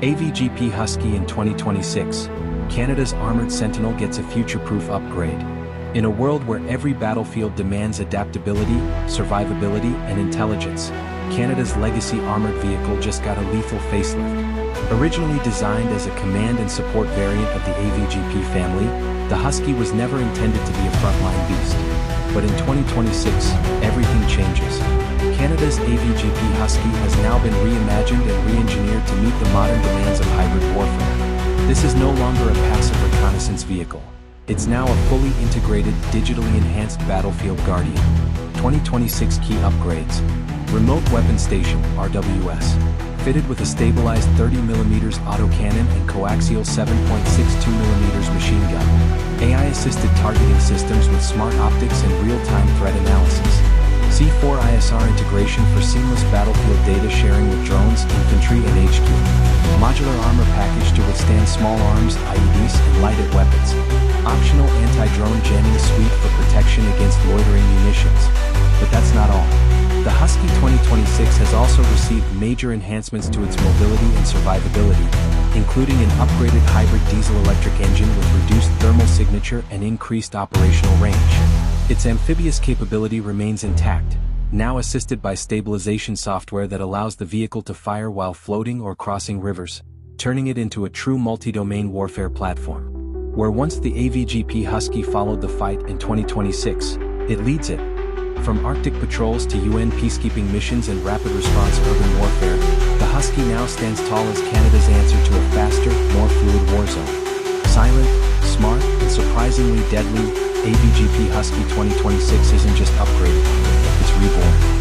AVGP Husky in 2026, Canada's Armored Sentinel gets a future-proof upgrade. In a world where every battlefield demands adaptability, survivability, and intelligence, Canada's legacy armored vehicle just got a lethal facelift. Originally designed as a command and support variant of the AVGP family, the Husky was never intended to be a frontline beast. But in 2026, everything changes. Canada's AVGP Husky has now been reimagined and re-engineered to meet the modern demands of hybrid warfare. This is no longer a passive reconnaissance vehicle. It's now a fully integrated, digitally enhanced battlefield guardian. 2026 key upgrades. Remote Weapon Station, RWS. Fitted with a stabilized 30mm autocannon and coaxial 7.62mm machine gun. AI-assisted targeting systems with smart optics and real-time threat analysis. C4 ISR integration for seamless battlefield data sharing with drones, infantry, and HQ. Modular armor package to withstand small arms, IEDs, and lighted weapons. Optional anti-drone jamming suite for protection against loitering munitions. But that's not all. The Husky 2026 has also received major enhancements to its mobility and survivability, including an upgraded hybrid diesel-electric engine with reduced thermal signature and increased operational range. Its amphibious capability remains intact, now assisted by stabilization software that allows the vehicle to fire while floating or crossing rivers, turning it into a true multi-domain warfare platform. Where once the AVGP Husky followed the fight in 2026, it leads it. From Arctic patrols to UN peacekeeping missions and rapid response urban warfare, the Husky now stands tall as Canada's answer to a faster, more fluid war zone. Silent, smart, and surprisingly deadly, AVGP Husky 2026 isn't just upgraded, it's reborn.